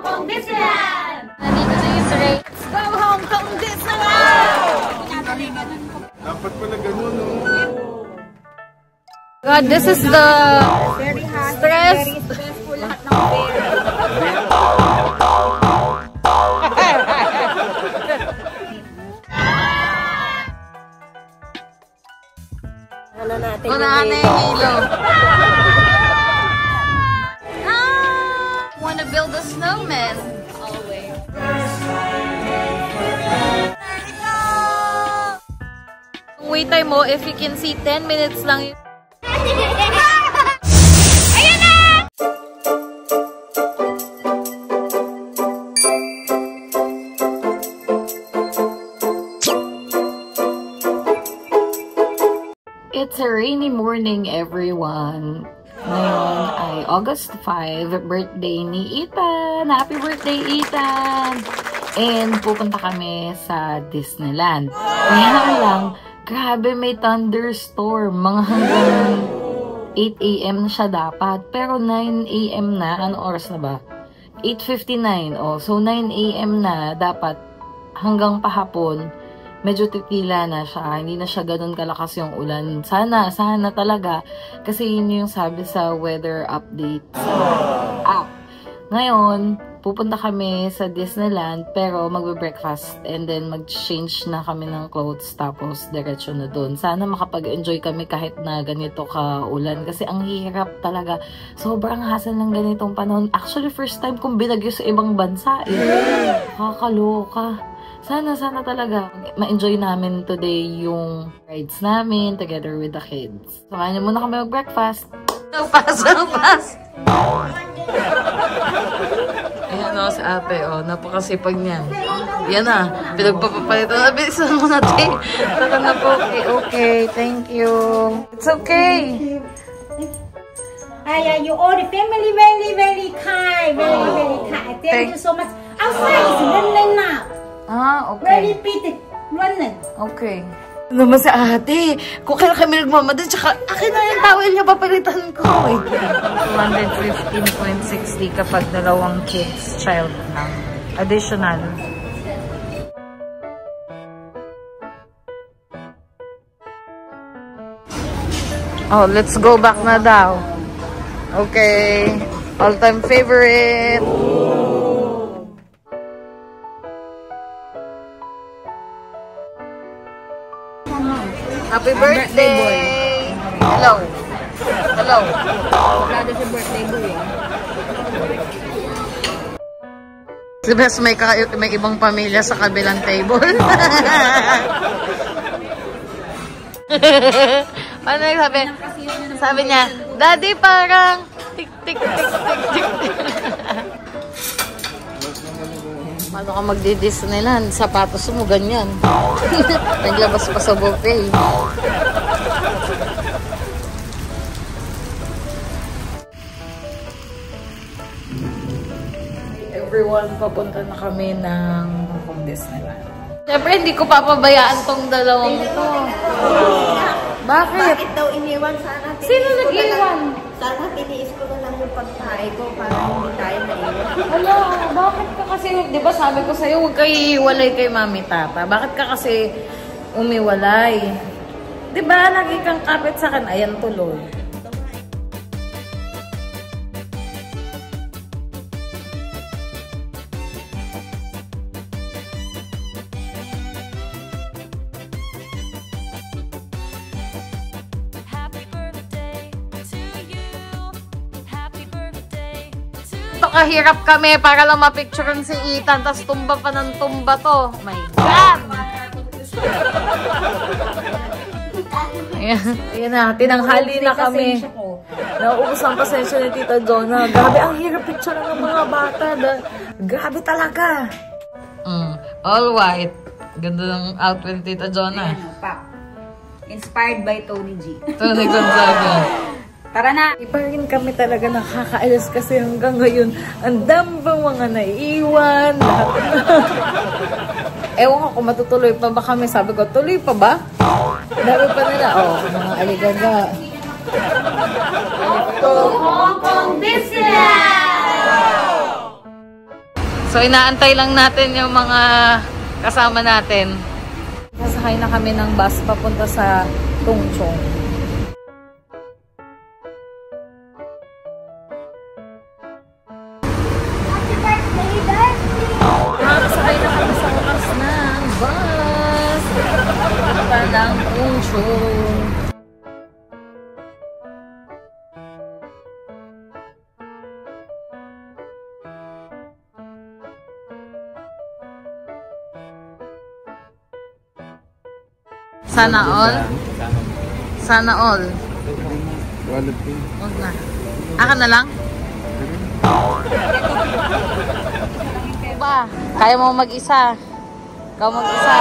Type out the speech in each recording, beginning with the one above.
Hong Kong Disneyland! Nandito na yung tray. Let's go Hong Kong Disneyland! Dapat pala ganun, no? God, this is the Very hot, stress. very stressful lahat ng pera. Ano natin Unahan na yung hilo. Wanna build a snowman? Always. Wait time mo, if you can see 10 minutes lang. Ayan na! It's a rainy morning, everyone. Ngayon ay August 5, birthday ni Ethan. Happy birthday, Ethan! And pupunta kami sa Disneyland. Kaya lang, grabe may thunderstorm. Mga hanggang 8 AM na siya dapat. Pero 9 AM na. Ano oras na ba? 8:59. Oh, so 9 AM na dapat hanggang pahapon. Medyo titila na siya. Hindi na siya ganun kalakas yung ulan. Sana talaga. Kasi yun yung sabi sa weather update sa app. Ngayon, pupunta kami sa Disneyland pero magbe-breakfast and then mag-change na kami ng clothes tapos diretso na doon. Sana makapag-enjoy kami kahit na ganito ka ulan kasi ang hirap talaga. Sobrang hassle ng ganitong panahon. Actually, first time kong binagyo sa ibang bansa. Kakaloka. Sana talaga ma-enjoy namin today yung rides namin together with the kids. So, kaya muna kami mag-breakfast. Pass. Ayan o, si ate, o. Napakasipag niyan. Yan na. Pinagpapapalitan. Bilisan mo natin. Saka na po. Okay. Thank you. It's okay. You all the family very kind. Very kind. Thank you so much. Outside is running now. Okay. Very pretty. Running. Okay. Naman si ate. Kung kailan kami nagmamadun, tsaka akin na yung towel niya, papalitan ko. 215.60 kapag dalawang kids, child lang. Additional. Oh, let's go back na daw. Okay. All-time favorite. Happy birthday! Hello. Lado sa birthday boy. Si Bes, may ibang pamilya sa kabilang table. Ano yung sabi? Sabi niya, Daddy parang tik. Paano ka magdi-Disneyland? Sapatos mo ganyan. Naglabas pa sa buffet. Everyone, papunta na kami ng Hong Kong Disneyland. Siyempre, hindi ko papabayaan tong dalawang ito. Bakit? Bakit daw iniwan? Sana Sino nag-iwan? Sana tiniis ko na lang yung pagkain ko para hindi tayo naiwan. Hala, bakit ka kasi, di ba sabi ko sa'yo, huwag kayo iiwalay kay Mami Tata. Bakit ka kasi umiwalay? Di ba, lagi kang kapit sa akin. Ayan tuloy. Kahirap kami para lang mapicturean si Ethan, tas tumba pa ng tumba to. Oh my God! Ayan na, tinanghali na kami. Nauubos ang pasensya ni Tita Jonah. Grabe, ang hirap picture ng mga bata. Grabe talaga. All white. Ganda ng outfit ni Tita Jonah. Inspired by Tony G. Tony Gonzaga. Tara na! Ipa rin kami talaga nakakaalas kasi hanggang ngayon, ang dami bang mga naiiwan. Ewan ko kung matutuloy pa ba kami. Sabi ko, tuloy pa ba? Dami pa nila. Oh, mga aligaga. Hong Kong Disneyland! So, inaantay lang natin yung mga kasama natin. Sasakay na kami ng bus papunta sa Tungchong. Nakasakay na kami sa wakas ng bus. Papunta ng Tungchong. Sana all? Sana all. Huwag na. Aka na lang? Ba, kaya mo mag-isa. Ikaw mag-isa.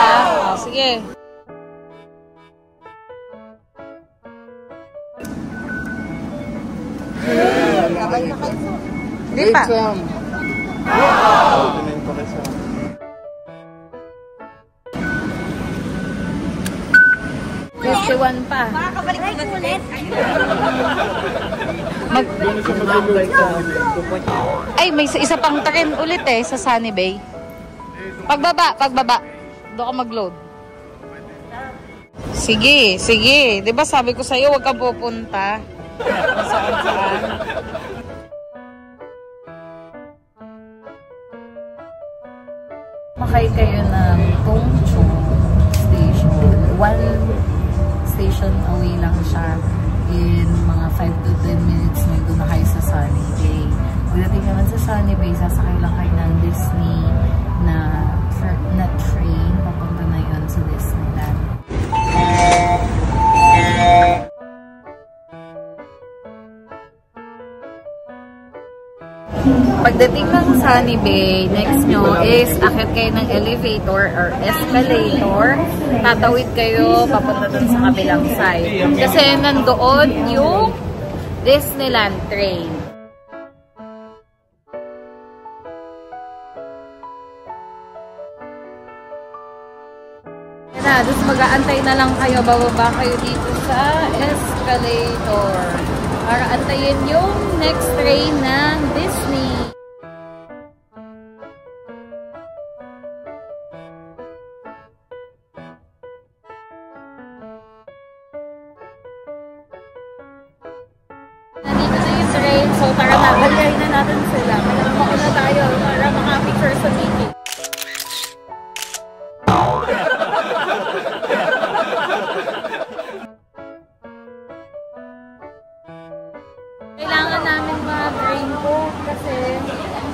Oh, sige. Hindi pa. 51 pa. Makakabalik ka ulit. Ay, may isa pang train ulit eh sa Sunny Bay. Pagbaba. Doon ka mag-load. Sige. 'Di ba sabi ko sa'yo, huwag kang pupunta. Saan. Makay kayo ng Tungchong Station. One station away lang siya. In mga 5 to 10 minutes may doon na kayo sa Sunny Bay. Pagdating naman sa Sunny Bay, sasakay lang kayo ng Disney na train. Papunta na yun sa Disneyland. Pagdating ng Sunny Bay, next nyo is akit kayo ng elevator or escalator. Tatawid kayo papunta dun sa kabilang side. Kasi nandoon yung Disneyland train. Tapos mag-aantay na lang kayo, bababa kayo dito sa escalator para antayin yung next train ng Disney. Nandito na yung train, so tara na, balikin na natin sila. Kaya mauna tayo para makapicture sa Mickey. Kailangan namin mag-raincoat kasi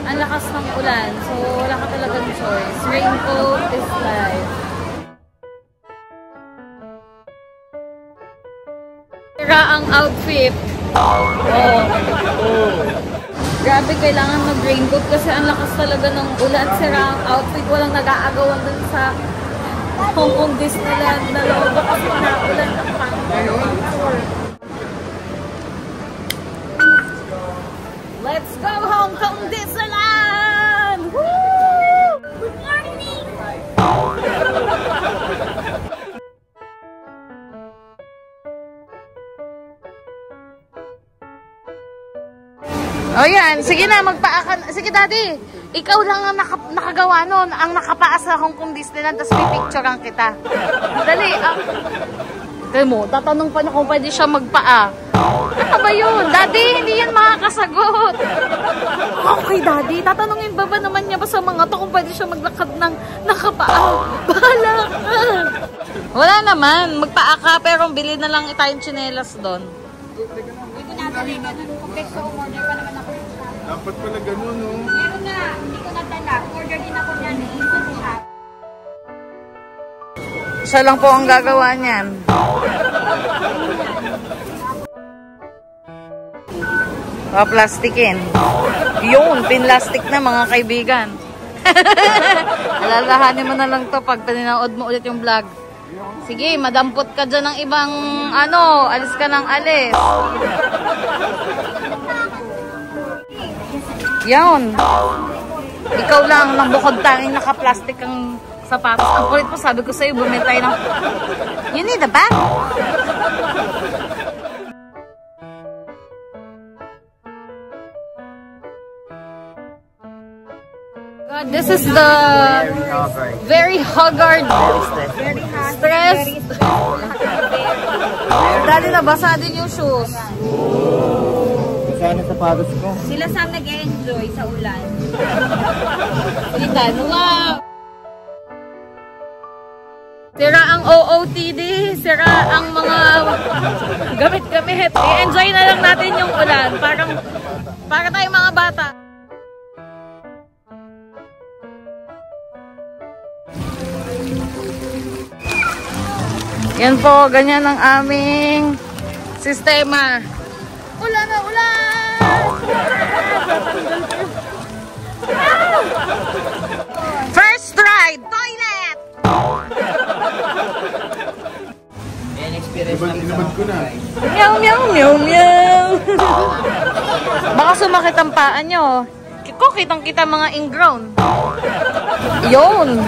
ang lakas ng ulan. So, wala ka talagang choice. Raincoat is life. Sira ang outfit. Oh. Grabe, kailangan mag-raincoat kasi ang lakas talaga ng ulan. Sira ang outfit. Walang nag-aagawan dun sa Hong Kong Disneyland na loob kasi naulan ng pang-tour. Let's go Hong Kong Disneyland! Woo! Good morning! O yan, sige na, magpaakan. Sige daddy, ikaw lang ang nakagawa nun, ang nakapaa sa Hong Kong Disneyland, tapos pipicturean kita. Dali, kaya mo, tatanong pa niya kung pwede siya magpaa. Ano ba yun? Daddy, hindi yan makakasagot. Okay, Daddy. Tatanungin ba naman niya ba sa mga to kung pwede siya maglakad ng nakapaa? Bahala ka. Wala naman. Magpaa ka, pero bili na lang tayong tsinelas doon. Hindi ko nadali. Complex ko, order pa naman ako. Dapat pala ganun, no? Meron nga, hindi ko nadala. Order din ako dyan. Instant shop. Siya lang po ang gagawa niyan. Plastikin. Yun, pinlastic na mga kaibigan. Alalahanin mo na lang to pag pinanood mo ulit yung vlog. Sige, madampot ka dyan ng ibang alis ka ng alis. Yun. Ikaw lang nang bukod tanging naka-plastic ang sapatos. Ang kulit mo, sabi ko sa'yo, bumili tayo ng... You need a bag? This is the very haggard, stressed. Dali nabasa din yung shoes. Sana sapatos ko. Sila Sam nag-enjoy sa ulan. Kita, wow! Sira ang OOTD, sira ang mga gamit-gamit. I-enjoy na lang natin yung ulan. Para tayong mga bata. Yan po, ganyan ang aming sistema. Ulan na ulan! First ride, toilet! Yan, experience namin sa Inabad ko na. Meow, meow, meow, meow. Baka sumakit ang paa nyo. Kiko, kitang-kita mga ingrown. Yun.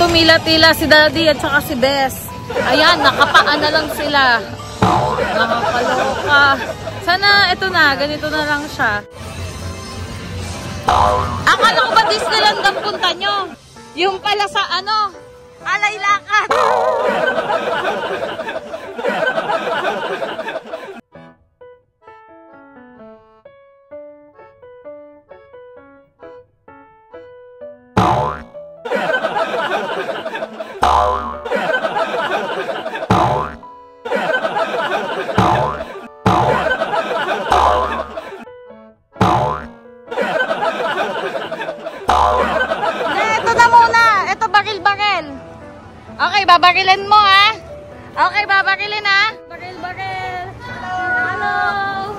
Tumila-tila si Daddy at saka si Bess. Ayan, nakapaan na lang sila. Nakakaloka. Sana ito na, ganito na lang siya. Akala ko ba Disneyland ang punta nyo? Yung pala sa ano? Alay lakad. Ito na muna. Ito baril-baril. Okay, babarilin mo ha. Okay, babarilin ha. Baril-baril. Hello.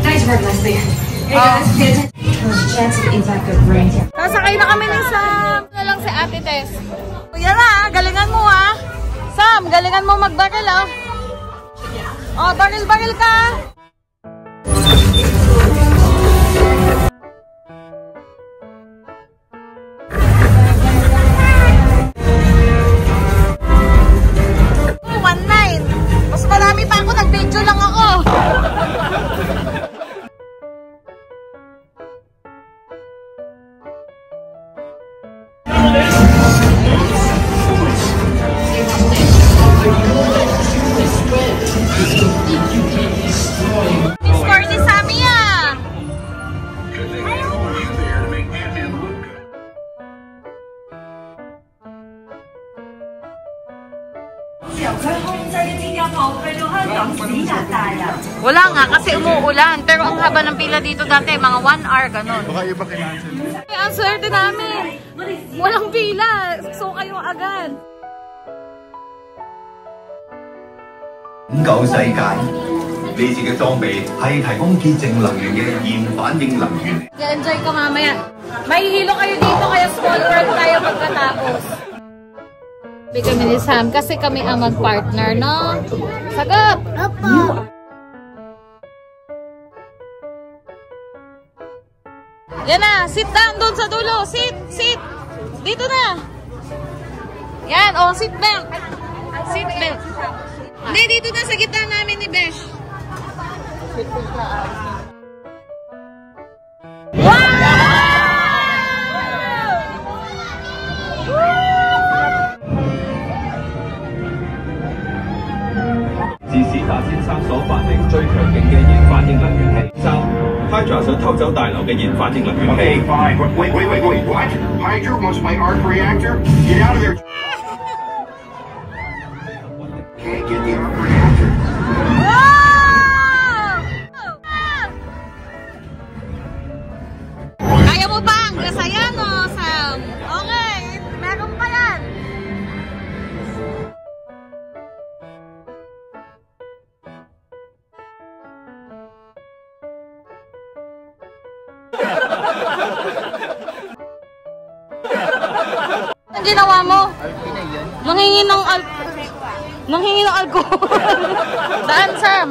Nice work, Leslie. Hey guys, pay attention. There's a chance of impact of rain. Sasakay na kami ni Sam. Na lang si Ate Tess. Yan na, galingan mo ha. Sam, galingan mo magbaril ha. Oh, baril-baril ka. Mas marami pa ako, nag-video lang ako. Score ni Sammy ah. Wala nga kasi umuulan. Pero ang haba ng pila dito dati, mga 1 hour, ganun. Baka iba kinansel. Ang swerte namin. Walang pila. So kayo agad. 拯救世界，呢次嘅裝備係提供潔淨能源嘅現反應能源。 Enjoy ka mamaya. Mahihilo kayo dito kaya small world tayo pagkatapos. Kami ni Sam kasi kami ang mag-partner, no? Sagot! Opo! Yan na! Sit down doon sa dulo! Sit! Sit! Dito na! Yan! O, seat belt! Seat belt! Hindi, dito na sa gitna namin ni Besh. Wow! 自史達先生所發明最強勁嘅熱反應能源器。三 Hydra 想偷走大樓嘅熱反應能源器。 Okay, fine. Wait. What? Hydra wants my arc reactor? Get out of there. Can't get the arc reactor. Kaya mo ba? Ang gasaya no, Sam? Okay, meron pa yan. Ang ginawa mo? Nanghingi ng alcohol. Daan, Sam.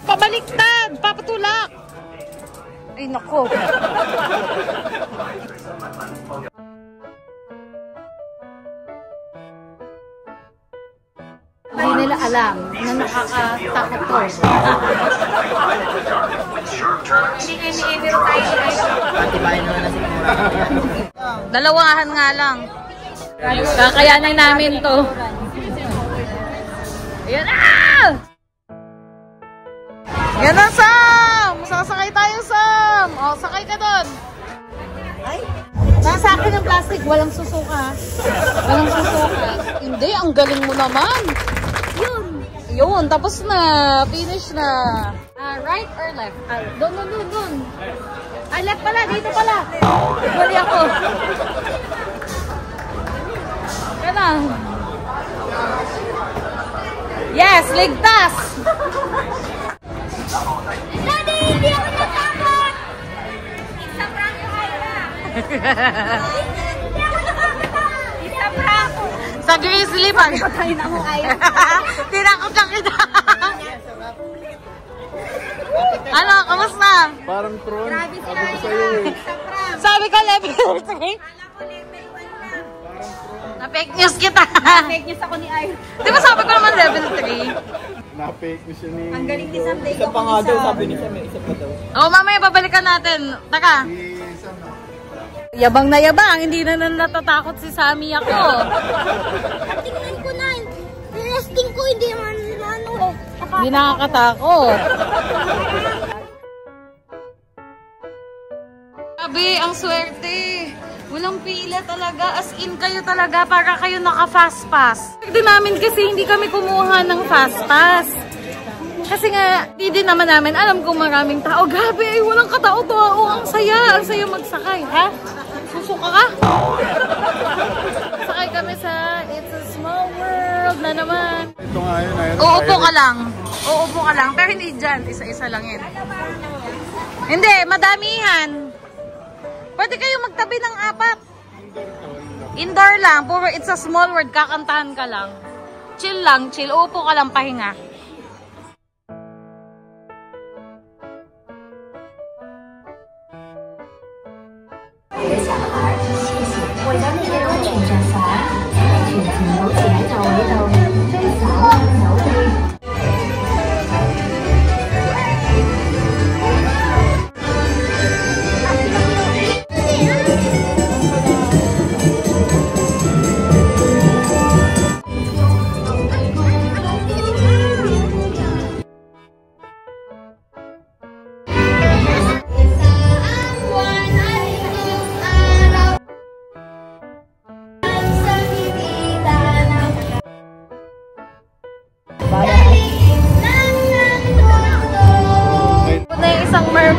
Pabaliktad. Papatulak. Ay, nako. Hindi nila alam na nakakatakot to. Hindi kayo ni-iniro tayo guys. Dalawahan nga lang. Kakayanin namin to. Ayan na! Yan na, Sam! Sasakay tayo, Sam! O, sakay ka doon. Nasa akin ng plastic, walang susuka. Walang susuka. Hindi, ang galing mo naman. Yun, tapos na. Finish na. Right or left? Doon. Left pala, dito pala. Bali ako. Kaya yes, ligtas! Daddy, hindi ako natakot! It's a prank, Ayla! Hindi ako natakot! It's a prank! Sa grizzly pa. Patayin ako, Ayla. Tinakot lang kita. Ano, kamusta? Parang prawn. Grabe si Sabi ko Ayla. sa'yo eh. It's a prank. Sabi ko level 3. Alam ko, level 1 lang. Na-fake news kita. Fake news ako ni Ayla. Di ba sabi ko naman level 3? Na-fake mo siya ni... Ang galing ni Sam. Isa pa nga daw, sabi ni Sam, may isa pa daw. Oo, mamaya babalikan natin. Taka. Yabang na yabang. Hindi na natatakot si Sammy ako. Tingnan ko na. Resting ko, hindi naman ano eh. Hindi nakakatakot. Sabi, ang swerte. Walang pila talaga. As in kayo talaga para kayo naka-fast pass. Hindi namin kasi hindi kami kumuha ng fast pass. Kasi nga, di din naman namin alam kung maraming tao. Gabi, walang katao-tao. Ang saya. Ang saya magsakay. Ha? Susuka ka? Sakay kami sa It's a Small World na naman. Ito nga yun. Uupo ka lang. Uupo ka lang. Pero hindi dyan. Isa-isa lang yun. Hindi, madamihan. Pwede kayo magtabi ng 4. Indoor lang. Puro It's a Small World. Kakantahan ka lang. Chill lang. Chill. Uupo ka lang. Pahinga.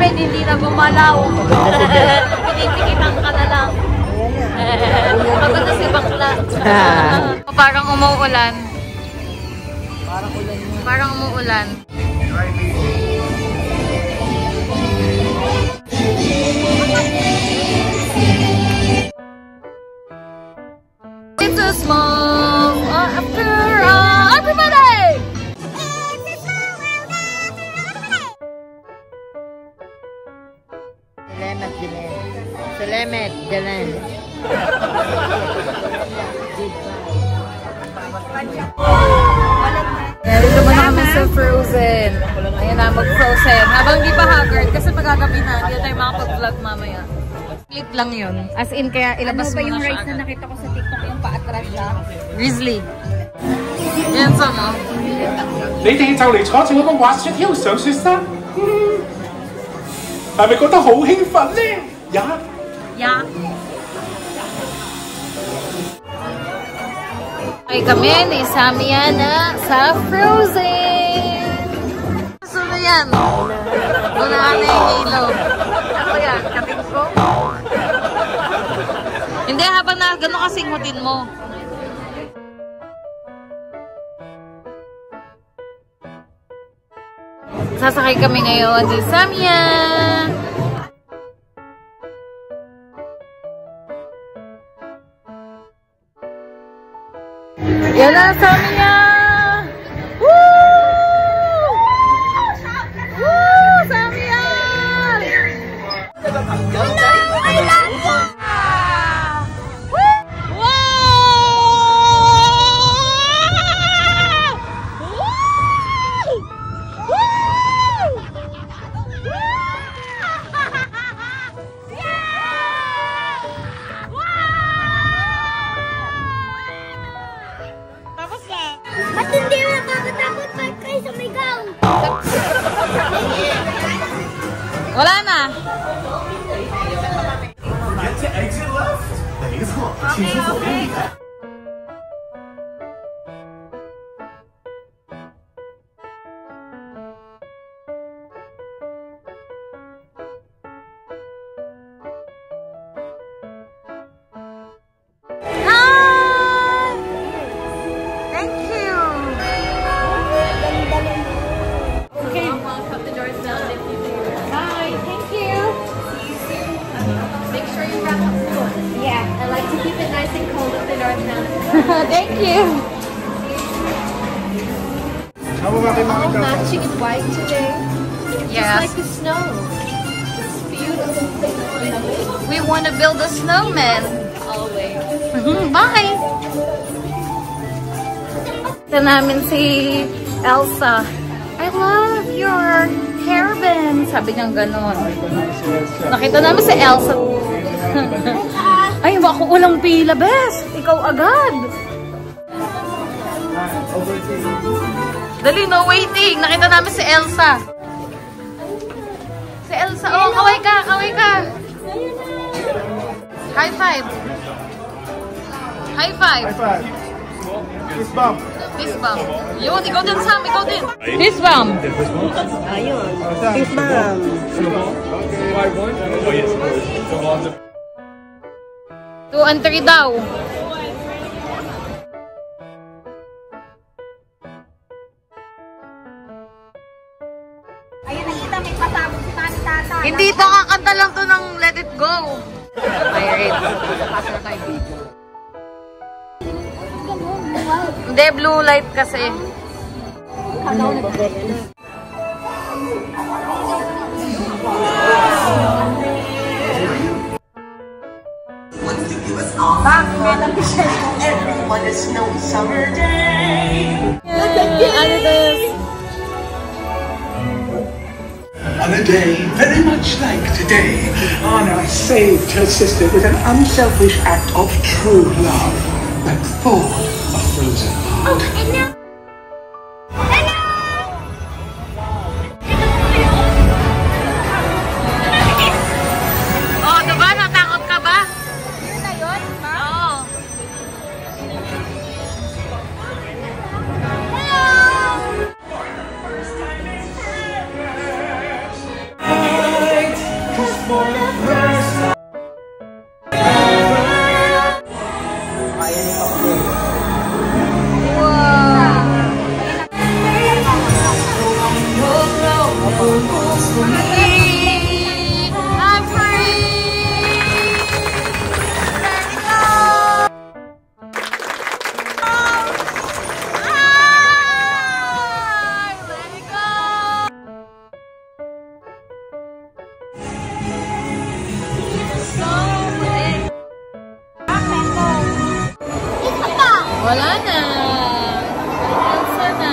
Hindi na gumalaw. Pinipikitan ka na lang. Pagod na si bakla. Parang umuulan. Parang umuulan. It's a small after everybody! Salamat, Jalan. Dito muna kami sa Frozen. Ayan na, mag-Frozen. Habang di pa haggard, kasi magagabi na, hindi tayo makapag-vlog mamaya. Clip lang yun. As in, kaya ilabas mo na siya. Ano ba yung rice na nakita ko sa TikTok, yung paatras siya? Grizzly. Yan sa mo. 你哋就嚟坐住嗰個滑雪橇上雪山，係咪覺得好興奮呢？呀！ Yeah. Ay kami ni Samiana sa Frozen. Sino yan? Unahan na yung ilaw. Ako yan, kaping ko. Hindi, habang na gano'n kasingutin mo. Sasakay kami ngayon ni Samia. Yan na, Samia! Woo! Woo! Samia! No! I love you! Wow! Wala na. Thank you. All matching in white today. Yes. Just like the snow. It's beautiful. We want to build a snowman. Always. Bye. Ito namin si Elsa. I love your hairband. Sabi niyang ganon. Nakita namin si Elsa. Ay, ako walang pila, bes. Ikaw agad. Dali, no waiting. Nakita namin si Elsa. Si Elsa. Oh, kaway ka, kaway ka. High five. High five. High five. Fist bump. Fist bump. Yun, ikaw din, Sam. Ikaw din. Fist bump. Ayun. Fist bump. Okay. 2 and 3 daw. Ayun, nakita, may pasabog si Mami Tata. Hindi ito, kakanta lang to ng Let It Go. Pirate. Hindi, blue light kasi. On a snowy summer day. On a day very much like today, Anna saved her sister with an unselfish act of true love that thawed a frozen heart. Oh, diba? Natakot ka ba? Yun na yun, ma? Oo. Wala na. Elsa na.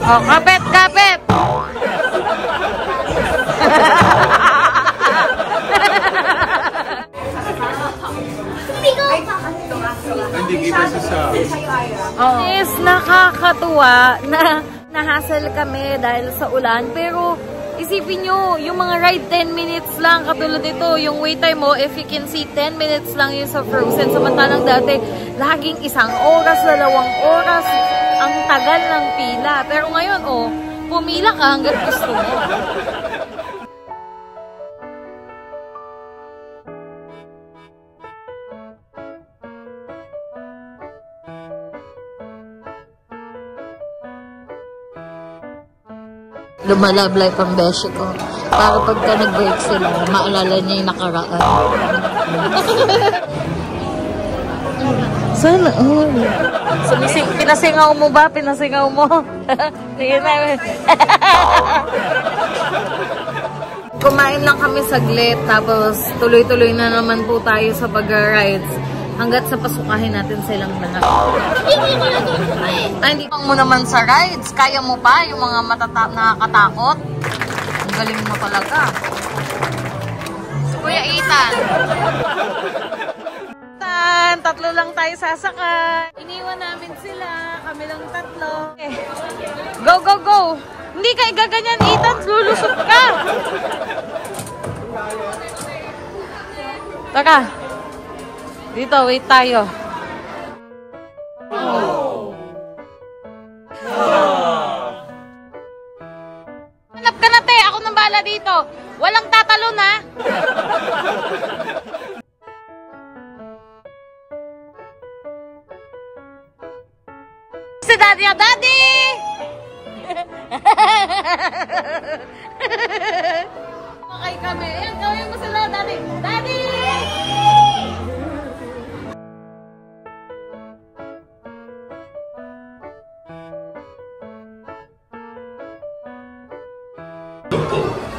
Oh, kapit, kapit! Hindi kita sa Is nakakatuwa na nahasal kami dahil sa ulan. Pero isipin nyo, yung mga ride 10 minutes lang katulad nito, yung wait time mo, if you can see 10 minutes lang yun sa Frozen. Samantalang dati, laging 1 oras, 2 oras, ang tagal ng pila. Pero ngayon, oh, pumila ka hanggang gusto mo. Lumalablay pang beshi ko. Para pagka nag-break sila, maalala niya yung nakaraan. Sana all. Pinasingaw mo ba? Pinasingaw mo? Sige na. Kumain lang kami saglit, tapos tuloy-tuloy na naman po tayo sa pag-rides. Hanggat sa pasukahin natin silang lahat. Ay, hindi mo naman sa rides. Kaya mo pa yung mga nakakatakot. Ang galing mo talaga. Si Kuya Ethan. Tatlo lang tayo sasakay. Iniwan namin sila. Kami lang tatlo. Okay. Go, go, go! Hindi kayo gaganyan, Ethan. Lulusot ka. Taka. Dito, wait tayo. Hanap ka na, te. Ako nang bahala dito. Walang tatalon, ha? Si Daddy, Daddy! Okay kami. Ayan, gawin mo sila, Daddy. Daddy!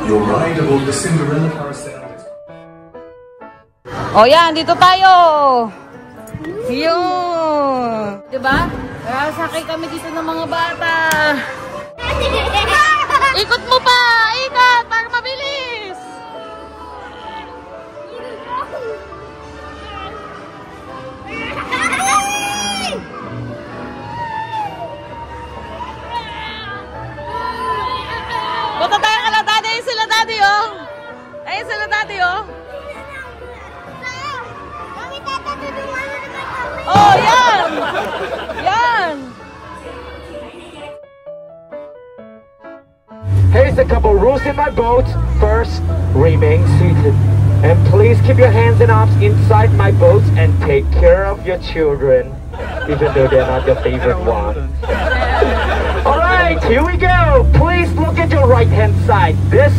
Your ride aboard the Cinderella Carousel. O yan, dito tayo. Yun. Diba? Sakay kami dito ng mga bata. Ikot mo pa! Ikot! Para mabilis! Punta tayo kala Daddy. Ayun sila Daddy, oh. Ayun sila Daddy, oh. Oh, yan! Yan! Here's a couple rules in my boat. First, remain seated. And please keep your hands and arms inside my boat and take care of your children, even though they're not your favorite one. Alright, here we go. Please look at your right-hand side. This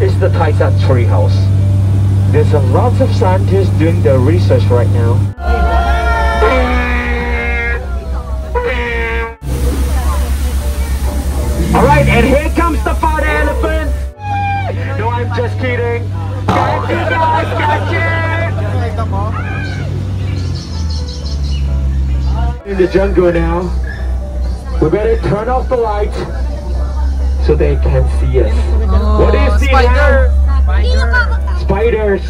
is the Taisat treehouse. There's a lot of scientists doing their research right now. Alright, and here comes the fat elephant. No, I'm just kidding. Catch it, guys, catch it! In the jungle now. We better turn off the lights so they can't see us. What do you see now? Spiders.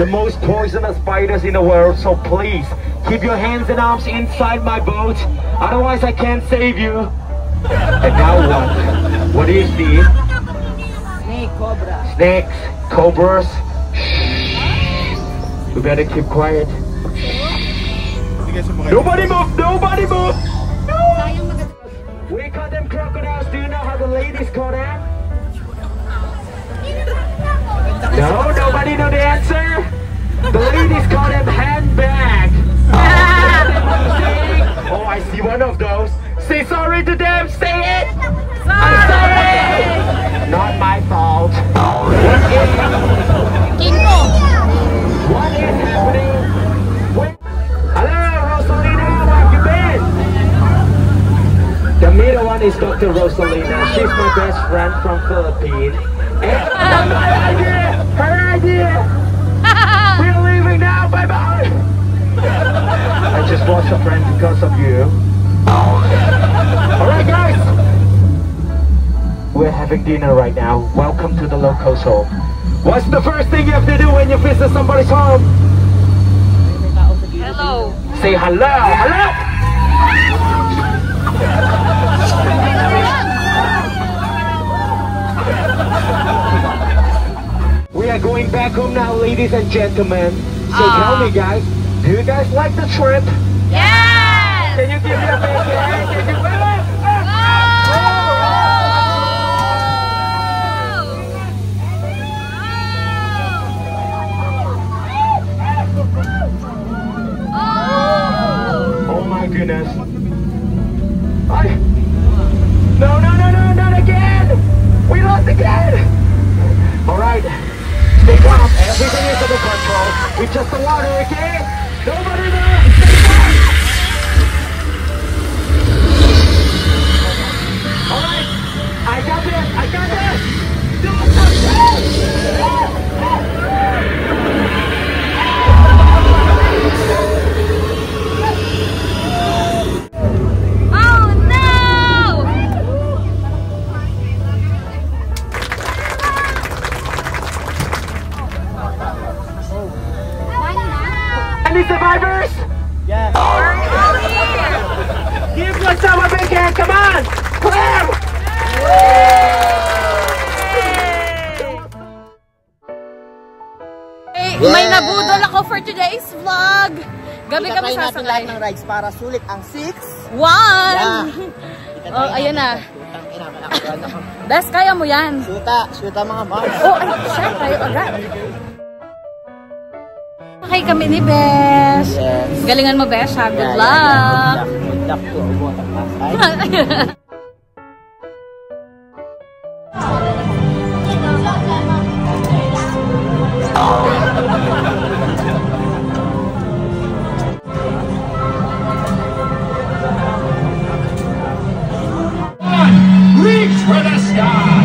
The most poisonous spiders in the world. So please, keep your hands and arms inside my boat. Otherwise I can't save you. And now what? What do you see? Snake, cobra. Snakes, cobras. Shh. We better keep quiet. Nobody move! Nobody move! No! We call them crocodiles. Do you know how the ladies call them? No, nobody know the answer. The ladies call them handbag. Oh, I see one of those. Say sorry to them. Say it. I'm sorry. Not my fault. What is happening? Wait. Hello, Rosalina. How have you been? The middle one is Dr. Rosalina. She's my best friend from Philippines. And my idea. Her idea. We're leaving now. Bye bye. I just lost a friend because of you. Alright guys, we're having dinner right now. Welcome to the locals' home. What's the first thing you have to do when you visit somebody's home? Hello. Say hello. Hello. We are going back home now, ladies and gentlemen. So tell me guys, do you guys like the trip? Yes! Can you give me a big hand? Can you Oh my goodness. No, not again! We lost again! Alright, stay calm. Everything is under control. It's just the water, okay? Nobody move! Stay calm! Alright, I got this! I got this! Don't touch it! Yes. Give yourself a big hand, come on! Clap! Hey, may nabudol ako for today's vlog. Gabi kami sasakay. Lahat ng rides para sulit ang 6. 1! Oh, ayun na. Best, kaya mo yan. Shoota mga mama. Oh, ay, siya, tayo agad. Sakay kami ni Besh. Yes. Galingan mo, Besh, ha? Good luck. Good luck to all the pasay. Reach for the sky!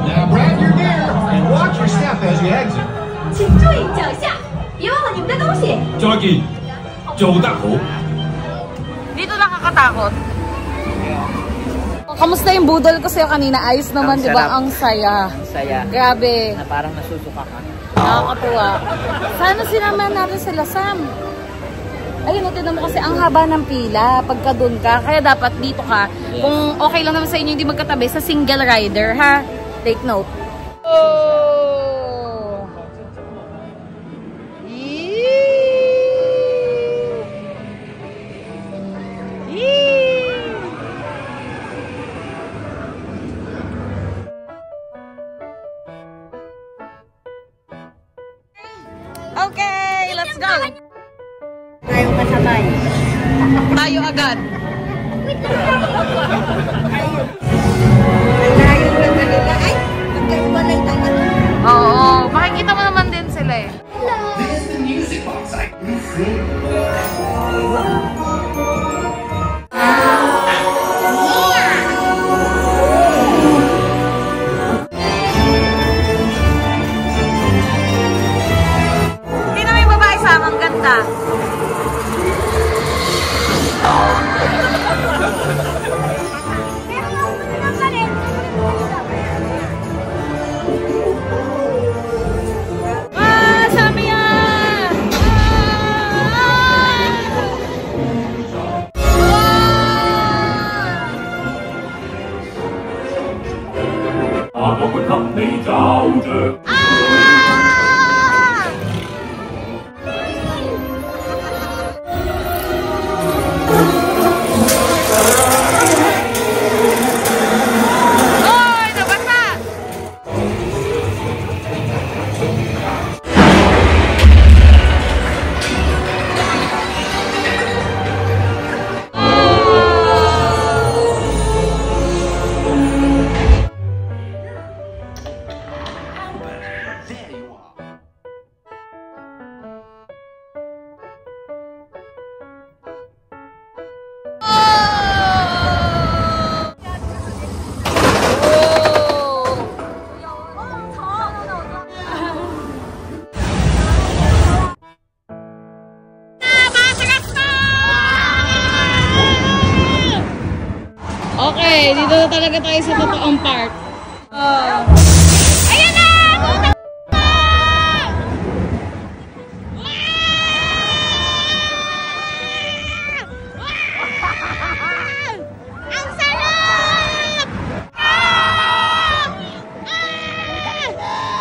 Now grab your gear and watch your step as you exit. 请注意脚下，别忘了你们的东西。 Dito nakakatakot. Kamusta yung budol ko sa'yo kanina? Ayos naman, di ba? Ang saya. Saya. Grabe. Na parang nasusuka ka. Nakakatuwa. Sana sinama natin sila, Sam. Ayun, tignan mo kasi ang haba ng pila pagka doon ka. Kaya dapat dito ka. Yes. Kung okay lang naman sa inyo hindi magkatabi, sa single rider, ha? Take note. Oh! Okay, let's go! Tayo kasabay. Tayo agad. Oo, makikita mo naman din sila eh. This is the music box I can see. Hindi na may babae sa amang ganda. Okay, dito na talaga tayo sa totoong part. Ayan na! Ang sarap!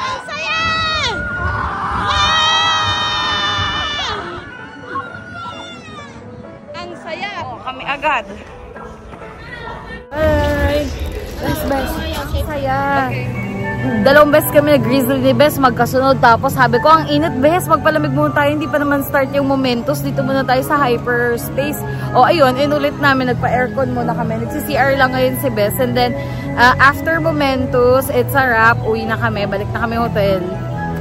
Ang saya! Ang saya! Kami agad. Hi! Best. Saya. Dalawang beses kami nag-grizzly ni Bes, magkasunod. Tapos sabi ko, ang init, Bes, magpalamig muna tayo. Hindi pa naman start yung Momentos. Dito muna tayo sa hyperspace. O ayun, inulit namin. Nagpa-aircon muna kami. Nagsi-CR lang ngayon si Bes. And then, after Momentos, it's a wrap. Uwi na kami. Balik na kami hotel.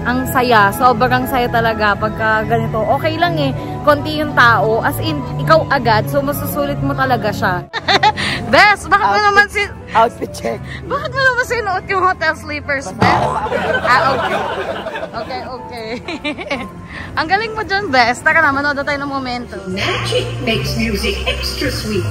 Ang saya. Sobrang saya talaga pagka ganito. Okay lang eh. Konti yung tao. As in, ikaw agad. So, masusulit mo talaga siya. Bes, bakit mo naman outfit check. Bakit mo naman sinuot yung hotel sleepers, Bes? Okay. Okay. Ang galing mo dyan, Bes. Tara na, manood tayo ng momento. Magic makes music extra sweet.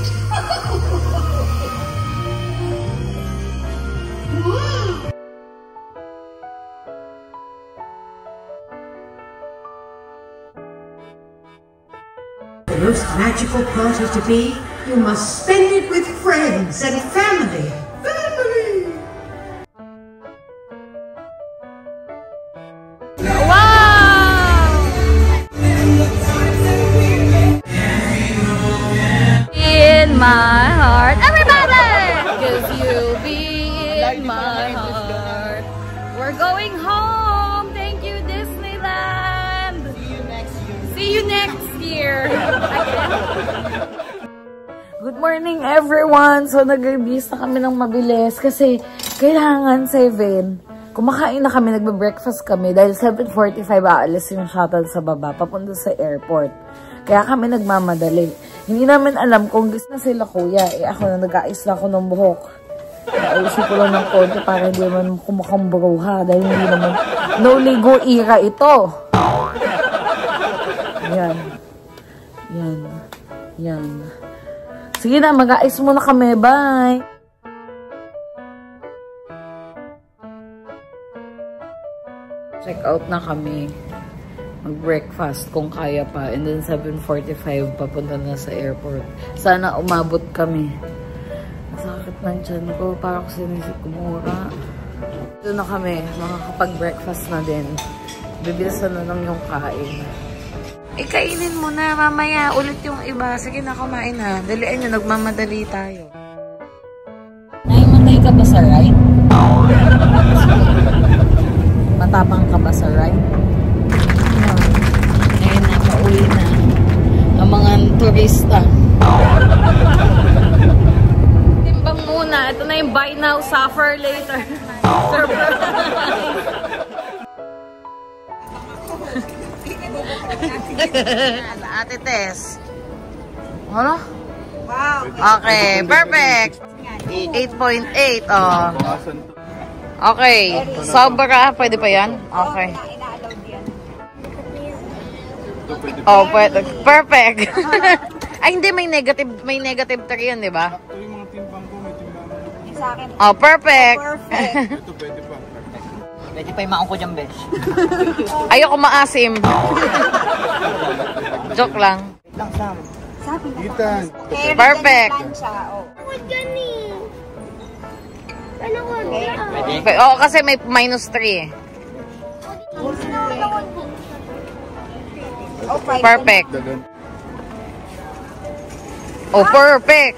The most magical part is to be, you must spend it with friends and family. Wow! In my heart, everybody! 'Cause you'll be in my heart. We're going home. Thank you, Disneyland. See you next year. Good morning, everyone. So, nag-release na kami ng mabilis kasi kailangan 7. Kumakain na kami, nagbe-breakfast kami dahil 7:45 aalis yung shuttle sa baba, papunta sa airport. Kaya kami nagmamadali. Hindi namin alam kung gis na sila kuya. Ako na nag-aayos lang ako ng buhok. Naayusin ko lang ng konti para hindi naman kumakambruha dahil hindi naman no ligo era ito. Yan. Sige na, mag-aayos muna kami. Bye! Check out na kami. Mag-breakfast kung kaya pa. And then 7:45 papunta na sa airport. Sana umabot kami. Masakit ng tiyan ko. Para ko sinisigmura. Ito na kami. Makakapag-breakfast na din. Bibilisan na lang yung kain. Ikainin mo na. Mamaya ulit yung iba. Sige na, kumain na. Dalian nyo. Nagmamadali tayo. Naimatay ka ba sa ride? Matapang ka ba sa ride? Ngayon na, pauwi na ang mga turista. Timbang muna. Ito na yung buy now, suffer later. Ate Tess. Ano? Wow. Okay, perfect. 8.8. Oh. Okay. Sobra. Pwede pa yan? Okay. Oh, pwede. Perfect. Ay, hindi. May negative 3 yan, di ba? Oh, perfect. Ito pwede pa. Pwede pa yung maong ko dyan, Besh. Ayoko maasim. Joke lang. Lang, Sam. Ethan. Perfect. Oo, kasi may -3. Perfect. Oh, perfect.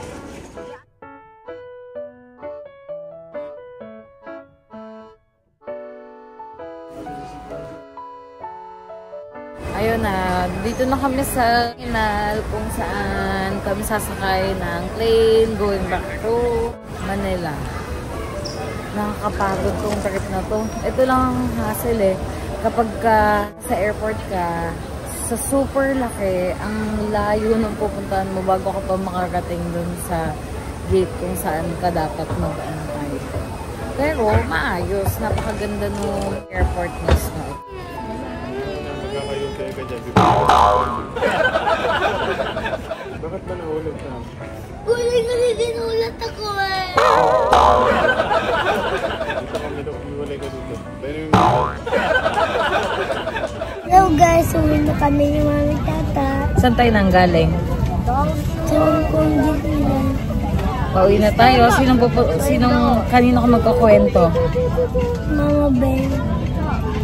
Ayun na, dito na kami sa terminal kung saan kami sasakay ng plane going back to Manila. Nakakapagod tong trip na to. Ito lang ang hassle eh. Kapag sa airport ka, sa super laki, ang layo ng pupuntahan mo bago ka pa makarating dun sa gate kung saan ka dapat mag-antay. Pero maayos, napakaganda ng airport mismo. Bakit ba nahulog ka? Guli-guli dinulat ako eh. Dito kami daw, iwalay ka dito. Hello guys, uwi na kami ni Mami Tata. Saan tayo nanggaling? Sa Hong Kong, Disneyland. Pauwi na tayo. Kanino ka magkakwento? Mama Ben.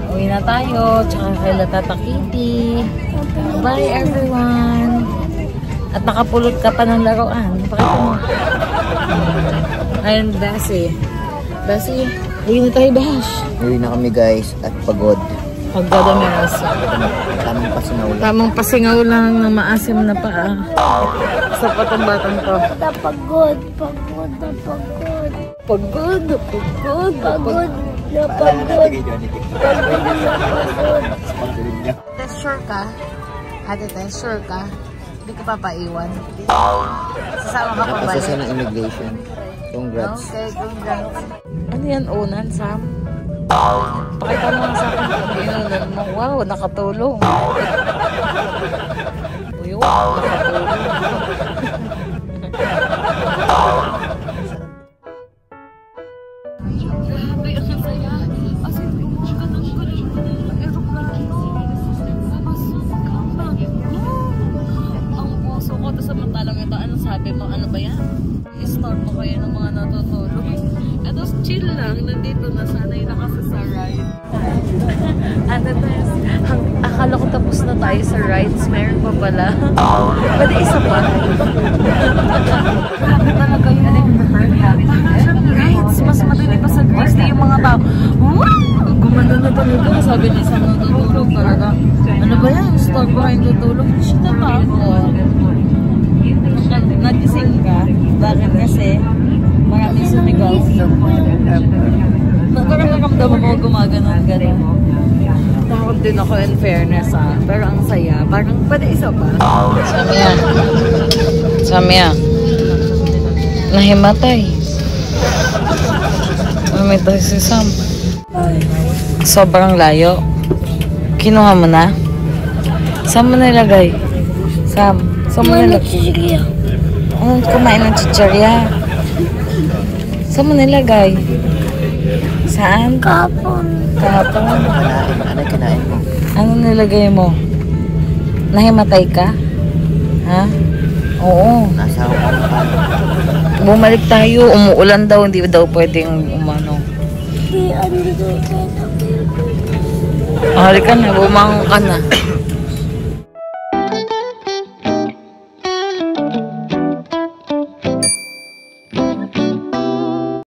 Uwi na tayo. Tsaka kay Tata Kitty. Bye everyone. At nakapulot ka pa ng laruan. Pakita mo. Ayun, Dasi. Dasi, uwi na tayo, Bash. Uwi na kami guys at pagod. Pagod ang nasa. Tamang pasingaw lang. Tamang pasingaw lang ng maasim na paa. Sa patong batang to. Pagod. Tess, sure ka? Ate Tess, sure ka? Hindi ka papaiwan. Sasama ka pa Napasasa balik. ng immigration. Congrats. Okay, congrats. Ano yan, unan, Sam? Pakita mo nga sa akin kung inunan mo. Wow, nakatulong. Uy, wow, nakatulong. Grabe, ang saya. As in, gumawa ka ng galing ng aeroplano. Ang puso ko, tapos samantalang ito, anong sabi mo? Ano ba yan? I-start mo kayo ng mga natutulog. Ito, chill lang. Nandito na, sanay na kasi sa ride. Ano tayo? Akala ko tapos na tayo sa rides. Meron pa pala. Pwede isa pa. Grabe talaga yun. Rides. Mas madali pa sa Greece. Yung mga tao. Gumano na talaga. Sabi niya sa natutulog talaga. Ano ba yan? Start ba kayong tutulog? Shita pa ako. Nagising ka. Bakit kasi maraming sumigaw. Nakaramdaman mo gumagano-gano. Takot din ako in fairness pero ang saya. Parang pwede isa pa. Samia. Nahimatay. Nahimatay si Sam. Sobrang layo. Kinuha mo na? Saan mo nilagay? Sam, saan mo nilagay? Kumain ng chichirya. Saan mo nilagay? Saan? Kahapon. Ano kinain mo? Ano nilagay mo? Nahimatay ka? Ha? Oo. Nasa ako ka. Bumalik tayo. Umuulan daw. Hindi daw pwedeng umano. Halika na. Bumangon ka na.